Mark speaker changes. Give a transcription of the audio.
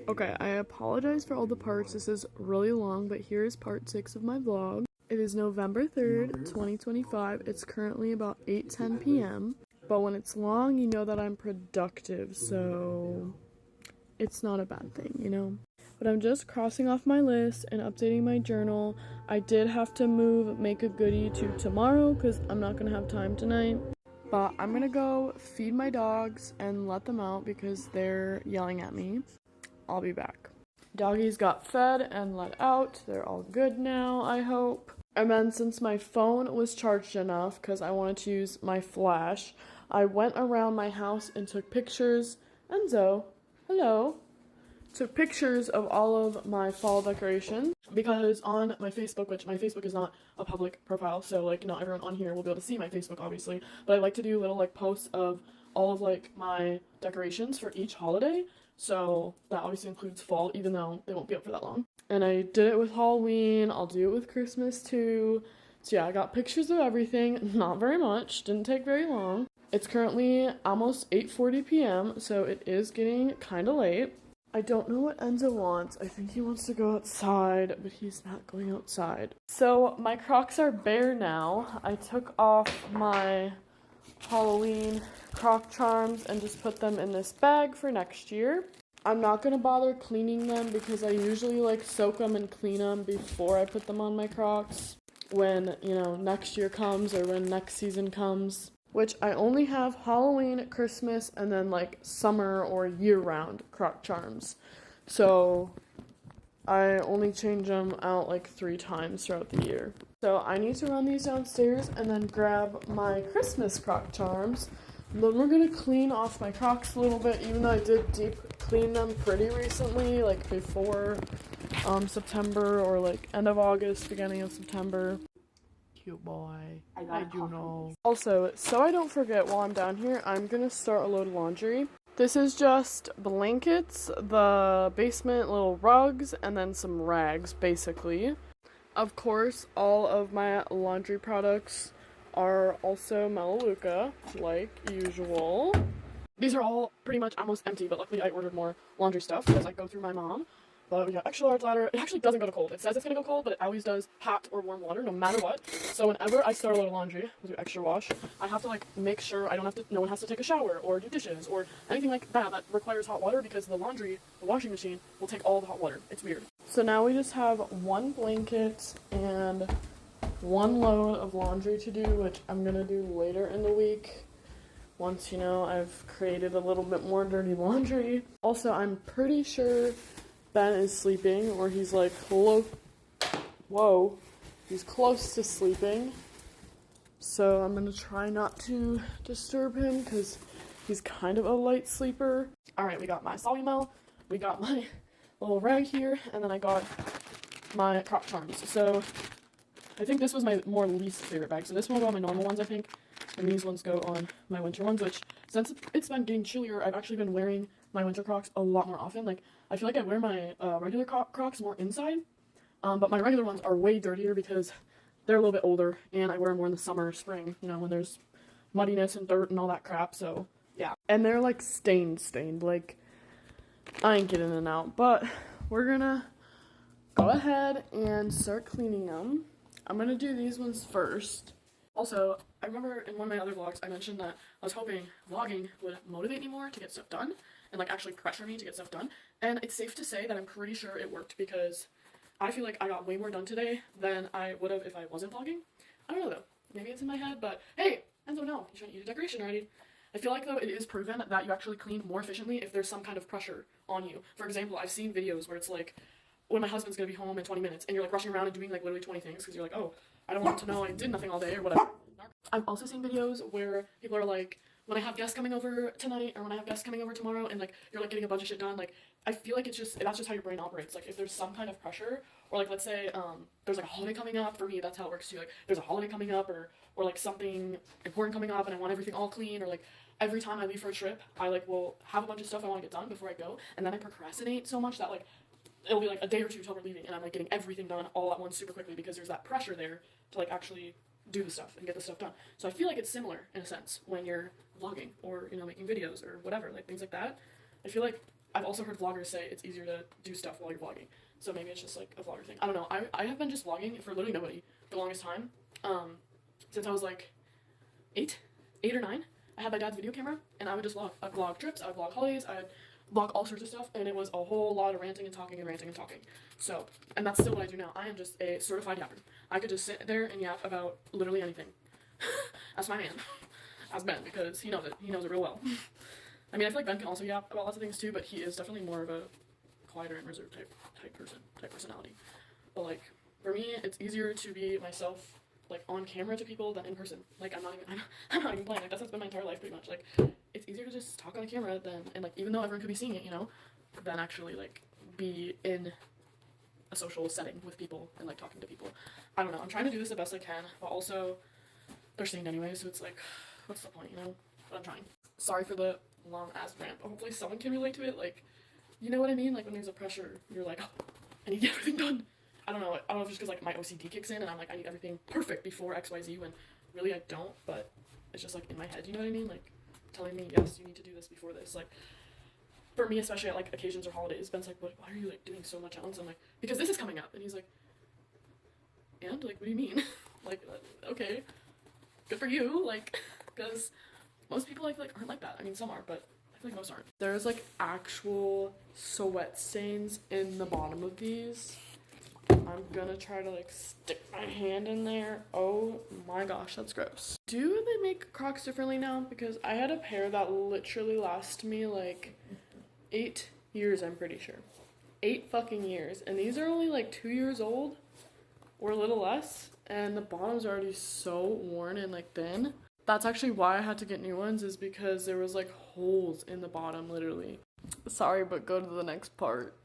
Speaker 1: Okay, I apologize for all the parts. This is really long, but here's part 6 of my vlog. It is November 3rd, 2025. It's currently about 8:10 p.m. But when it's long, you know that I'm productive, so it's not a bad thing, you know? But I'm just crossing off my list and updating my journal. I did have to move Make a Goodie to tomorrow because I'm not going to have time tonight. But I'm going to go feed my dogs and let them out because they're yelling at me. I'll be back. Doggies got fed and let out. They're all good now, I hope. And then since my phone was charged enough because I wanted to use my flash, I went around my house and took pictures. Enzo, hello. Took pictures of all of my fall decorations because on my Facebook, which my Facebook is not a public profile, so like not everyone on here will be able to see my Facebook obviously, but I like to do little like posts of all of like my decorations for each holiday. So that obviously includes fall, even though they won't be up for that long. And I did it with Halloween. I'll do it with Christmas too. So yeah, I got pictures of everything. Not very much. Didn't take very long. It's currently almost 8:40 p.m., so it is getting kind of late. I don't know what Enzo wants. I think he wants to go outside, but he's not going outside. So my Crocs are bare now. I took off my Halloween Croc charms and just put them in this bag for next year. I'm not going to bother cleaning them because I usually like soak them and clean them before I put them on my Crocs when, you know, next year comes or when next season comes. Which I only have Halloween, Christmas, and then like summer or year-round Croc charms. So I only change them out like 3 times throughout the year. So I need to run these downstairs and then grab my Christmas Croc charms. Then we're gonna clean off my Crocs a little bit, even though I did deep clean them pretty recently, like before September or like end of August, beginning of September. Cute boy. I do know. Also, so I don't forget while I'm down here, I'm gonna start a load of laundry. This is just blankets, the basement little rugs, and then some rags, basically. Of course, all of my laundry products are also Melaleuca, like usual. These are all pretty much almost empty, but luckily I ordered more laundry stuff as I go through my mom. But we got extra large ladder. It actually doesn't go to cold. It says it's gonna go cold, but it always does hot or warm water, no matter what. So whenever I start a load of laundry, we'll do extra wash, I have to like make sure I don't have to, no one has to take a shower or do dishes or anything like that that requires hot water because the washing machine will take all the hot water. It's weird. So now we just have one blanket and one load of laundry to do, which I'm gonna do later in the week. Once, you know, I've created a little bit more dirty laundry. Also, I'm pretty sure Ben is sleeping, or he's like, he's close to sleeping. So I'm gonna try not to disturb him because he's kind of a light sleeper. Alright, we got my Solumel, we got my little rag here, and then I got my Croc charms. So I think this was my more least favorite bag. So this one will go on my normal ones, I think. And these ones go on my winter ones, which since it's been getting chillier, I've actually been wearing my winter Crocs a lot more often. Like, I feel like I wear my regular Crocs more inside, but my regular ones are way dirtier because they're a little bit older, and I wear them more in the summer, spring, you know, when there's muddiness and dirt and all that crap, so yeah. And they're like stained, like, I ain't getting in and out, but we're gonna go ahead and start cleaning them. I'm gonna do these ones first. Also, I remember in one of my other vlogs, I mentioned that I was hoping vlogging would motivate me more to get stuff done, and like actually pressure me to get stuff done, and it's safe to say that I'm pretty sure it worked because I feel like I got way more done today than I would have if I wasn't vlogging. I don't know though, maybe it's in my head, but hey, Enzo, no, you shouldn't eat a decoration already. I feel like though it is proven that you actually clean more efficiently if there's some kind of pressure on you. For example, I've seen videos where it's like, when my husband's gonna be home in 20 minutes, and you're like rushing around and doing like literally 20 things because you're like, oh, I don't want to know I did nothing all day or whatever. I've also seen videos where people are like, when I have guests coming over tonight or when I have guests coming over tomorrow and like you're like getting a bunch of shit done, like I feel like that's just how your brain operates. Like if there's some kind of pressure or like let's say there's like a holiday coming up, for me that's how it works too. Like there's a holiday coming up or like something important coming up and I want everything all clean, or like every time I leave for a trip I like will have a bunch of stuff I want to get done before I go, and then I procrastinate so much that like it'll be like a day or two till we're leaving and I'm like getting everything done all at once super quickly because there's that pressure there to like actually do the stuff and get the stuff done. So I feel like it's similar in a sense when you're vlogging or, you know, making videos or whatever, like things like that. I feel like I've also heard vloggers say it's easier to do stuff while you're vlogging. So maybe it's just like a vlogger thing. I don't know. I have been just vlogging for literally nobody for the longest time. Since I was like 8 or 9. I had my dad's video camera and I would just vlog. I'd vlog trips, I would vlog holidays, I'd vlog all sorts of stuff, and it was a whole lot of ranting and talking and ranting and talking. So, and that's still what I do now. I am just a certified yapper. I could just sit there and yap about literally anything. That's my man. That's Ben, because he knows it. He knows it real well. I mean, I feel like Ben can also yap about lots of things too, but he is definitely more of a quieter and reserved type personality. But like, for me, it's easier to be myself, like, on camera to people than in person. Like, I'm not even playing. Like, that's been my entire life, pretty much. Like, it's easier to just talk on the camera than, and like, even though everyone could be seeing it, you know, than actually, like, be in a social setting with people and, like, talking to people. I don't know. I'm trying to do this the best I can, but also, they're seeing anyway, so it's like, what's the point, you know? But I'm trying. Sorry for the long-ass rant, but hopefully someone can relate to it. Like, you know what I mean? Like, when there's a pressure, you're like, oh, I need to get everything done. I don't know if it's just because, like, my OCD kicks in and I'm like, I need everything perfect before XYZ, when really I don't, but it's just, like, in my head, you know what I mean? Like, telling me, yes, you need to do this before this. Like, for me, especially at, like, occasions or holidays, Ben's like, why are you, like, doing so much else? I'm like, because this is coming up. And he's like, and? Like, what do you mean? Like, okay, good for you, like, because most people, I feel like, aren't like that. I mean, some are, but I feel like most aren't. There's, like, actual sweat stains in the bottom of these. I'm gonna try to, like, stick my hand in there. Oh my gosh, that's gross. Do they make Crocs differently now? Because I had a pair that literally lasted me, like, 8 years, I'm pretty sure. 8 fucking years. And these are only, like, 2 years old, or a little less. And the bottom's already so worn and, like, thin. That's actually why I had to get new ones, is because there was, like, holes in the bottom, literally. Sorry, but go to the next part.